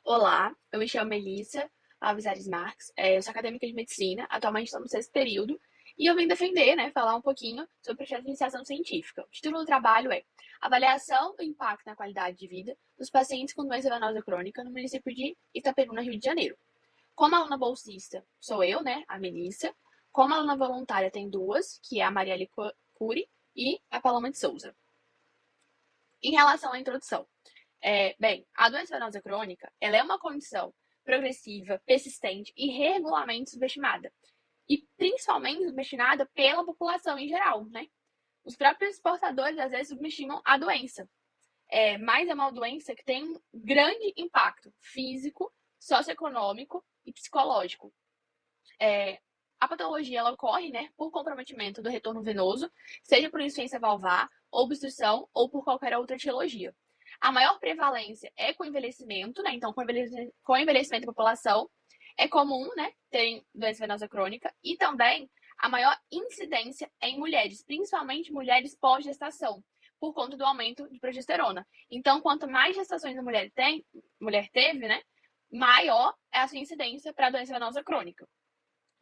Olá, eu me chamo Melissa Alves Ares Marques, eu sou acadêmica de medicina, atualmente estou no sexto período, e eu vim defender, falar um pouquinho sobre o projeto de iniciação científica. O título do trabalho é Avaliação do impacto na qualidade de vida dos pacientes com doença venosa crônica no município de Itaperuna, Rio de Janeiro. Como aluna bolsista, sou eu, a Melissa. Como aluna voluntária, tem duas, que é a Marielle Cury e a Paloma de Souza. Em relação à introdução, a doença venosa crônica, ela é uma condição progressiva, persistente e regularmente subestimada. E principalmente subestimada pela população em geral, né? Os próprios portadores, às vezes, subestimam a doença. Mas é uma doença que tem um grande impacto físico, socioeconômico e psicológico. A patologia ela ocorre, por comprometimento do retorno venoso, seja por insuficiência valvar, obstrução ou por qualquer outra etiologia. A maior prevalência é com envelhecimento, então com envelhecimento da população, é comum, ter doença venosa crônica, e também a maior incidência é em mulheres, principalmente mulheres pós-gestação, por conta do aumento de progesterona. Então, quanto mais gestações a mulher teve, maior é a sua incidência para a doença venosa crônica,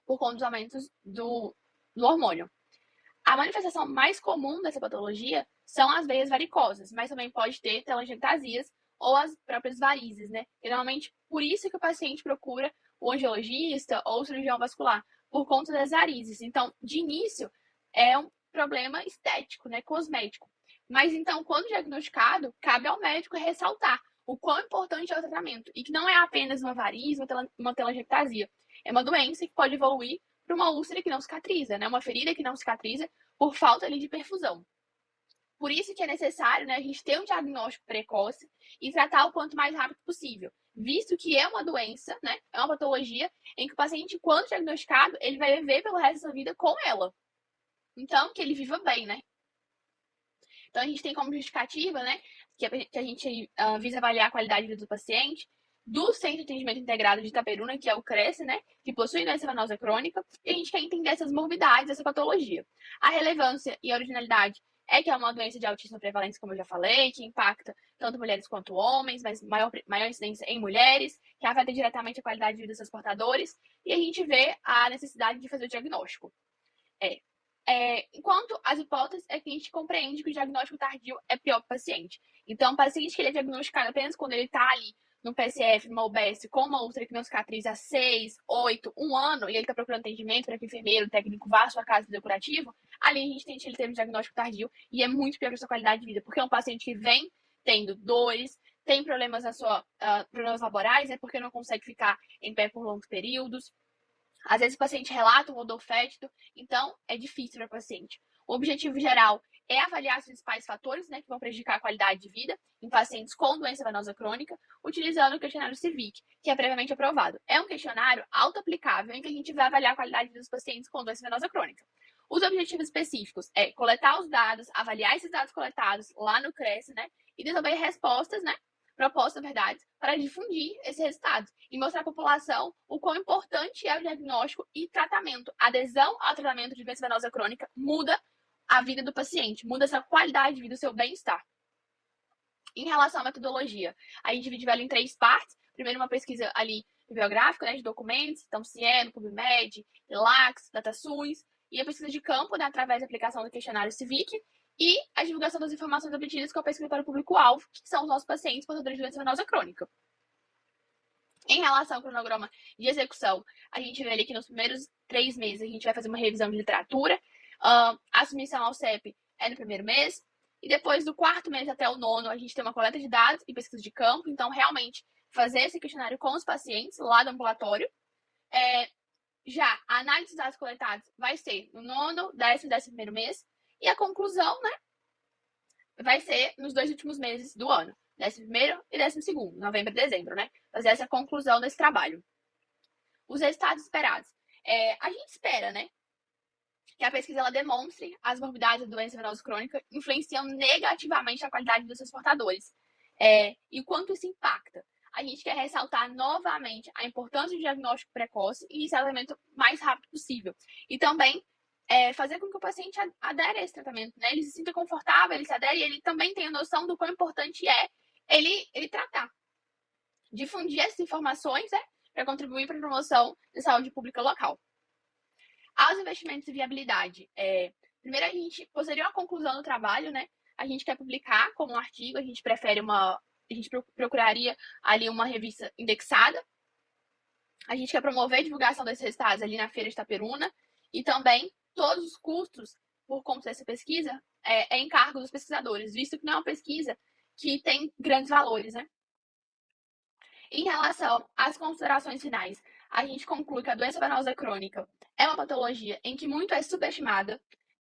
por conta dos aumentos do hormônio. A manifestação mais comum dessa patologia são as veias varicosas, mas também pode ter telangiectasias ou as próprias varizes, E, normalmente, por isso que o paciente procura o angiologista ou o cirurgião vascular, por conta das varizes. Então, de início, é um problema estético, cosmético. Mas, então, quando diagnosticado, cabe ao médico ressaltar o quão importante é o tratamento e que não é apenas uma variz, uma telangiectasia. É uma doença que pode evoluir para uma úlcera que não cicatriza, uma ferida que não cicatriza por falta ali de perfusão. Por isso que é necessário, a gente ter um diagnóstico precoce e tratar o quanto mais rápido possível, visto que é uma doença, é uma patologia em que o paciente, quando diagnosticado, ele vai viver pelo resto da sua vida com ela. Então, que ele viva bem, Então, a gente tem como justificativa, que a gente visa avaliar a qualidade de vida do paciente, do Centro de Atendimento Integrado de Itaperuna, que é o CRES, que possui doença venosa crônica, e a gente quer entender essas morbidades, essa patologia. A relevância e a originalidade é que é uma doença de altíssima prevalência, como eu já falei, que impacta tanto mulheres quanto homens, mas maior incidência em mulheres, que afeta diretamente a qualidade de vida dos seus portadores, e a gente vê a necessidade de fazer o diagnóstico. Enquanto as hipóteses é que a gente compreende que o diagnóstico tardio é pior para o paciente. Então, o paciente que ele é diagnosticado apenas quando ele está ali no PSF, numa UBS, com uma úlcera que não cicatriza há 6, 8, 1 ano, e ele está procurando atendimento para que o enfermeiro, o técnico vá à sua casa fazer o curativo, ali a gente tem ele ter um diagnóstico tardio e é muito pior para a sua qualidade de vida, porque é um paciente que vem tendo dores, tem problemas problemas laborais, porque não consegue ficar em pé por longos períodos. Às vezes o paciente relata um odor fétido, então é difícil para o paciente. O objetivo geral é avaliar os principais fatores, que vão prejudicar a qualidade de vida em pacientes com doença venosa crônica, utilizando o questionário CIVIC, que é previamente aprovado. É um questionário auto-aplicável em que a gente vai avaliar a qualidade dos pacientes com doença venosa crônica. Os objetivos específicos é coletar os dados, avaliar esses dados coletados lá no CRES, e desenvolver respostas, propostas, na verdade, para difundir esses resultados e mostrar à população o quão importante é o diagnóstico e tratamento. A adesão ao tratamento de doença venosa crônica muda a vida do paciente, muda essa qualidade de vida, o seu bem-estar. Em relação à metodologia, a gente divide ela em 3 partes. Primeiro, uma pesquisa ali bibliográfica, de documentos, então Cieno, PubMed, Relax, DataSUS, e a pesquisa de campo, através da aplicação do questionário CIVIC, e a divulgação das informações obtidas com a pesquisa para o público-alvo, que são os nossos pacientes portadores de doença venosa crônica. Em relação ao cronograma de execução, a gente vê ali que nos primeiros 3 meses a gente vai fazer uma revisão de literatura, a submissão ao CEP é no primeiro mês, e depois do 4º mês até o 9º, a gente tem uma coleta de dados e pesquisa de campo, então realmente fazer esse questionário com os pacientes lá do ambulatório. Já a análise dos dados coletados vai ser no 9º, 10º e 11º mês, e a conclusão, vai ser nos 2 últimos meses do ano, 11º e 12º, novembro e dezembro, fazer essa conclusão desse trabalho. Os resultados esperados. A gente espera, que a pesquisa ela demonstre as morbidades da doença venosa crônica influenciam negativamente a qualidade dos seus portadores. E o quanto isso impacta. A gente quer ressaltar novamente a importância do diagnóstico precoce e iniciar o tratamento o mais rápido possível. E também fazer com que o paciente adere a esse tratamento, Ele se sinta confortável, ele se adere e ele também tenha noção do quão importante é ele tratar. difundir essas informações, né, para contribuir para a promoção de saúde pública local. Aos investimentos e viabilidade. Primeiro, a gente, posterior à conclusão do trabalho, né, a gente quer publicar como um artigo, a gente prefere a gente procuraria ali uma revista indexada. A gente quer promover a divulgação desses resultados ali na Feira de Itaperuna e também todos os custos por conta dessa pesquisa é encargo dos pesquisadores, visto que não é uma pesquisa que tem grandes valores, né? Em relação às considerações finais, a gente conclui que a doença venosa crônica é uma patologia em que muito é subestimada,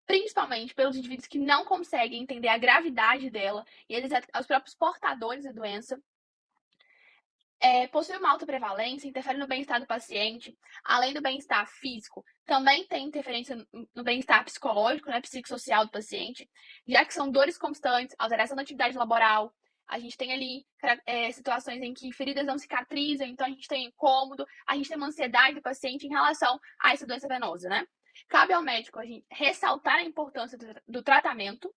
principalmente pelos indivíduos que não conseguem entender a gravidade dela e eles os próprios portadores da doença. Possui uma alta prevalência, interfere no bem-estar do paciente, além do bem-estar físico, também tem interferência no bem-estar psicológico, né, psicossocial do paciente, já que são dores constantes, alteração da atividade laboral. A gente tem ali situações em que feridas não cicatrizam, então a gente tem incômodo, a gente tem uma ansiedade do paciente em relação a essa doença venosa, né? Cabe ao médico a gente ressaltar a importância do tratamento,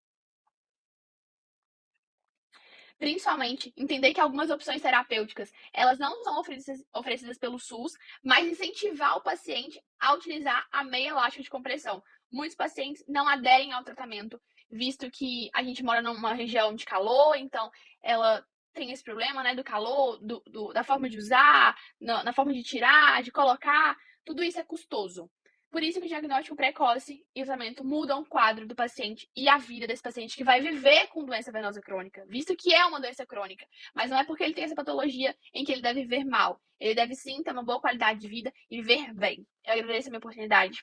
principalmente entender que algumas opções terapêuticas elas não são oferecidas pelo SUS, mas incentivar o paciente a utilizar a meia elástica de compressão. Muitos pacientes não aderem ao tratamento, visto que a gente mora numa região de calor, então ela tem esse problema, né, do calor, da forma de usar, na forma de tirar, de colocar, tudo isso é custoso. Por isso que o diagnóstico precoce e o tratamento mudam o quadro do paciente e a vida desse paciente que vai viver com doença venosa crônica, visto que é uma doença crônica. Mas não é porque ele tem essa patologia em que ele deve viver mal. Ele deve sim ter uma boa qualidade de vida e viver bem. Eu agradeço a minha oportunidade.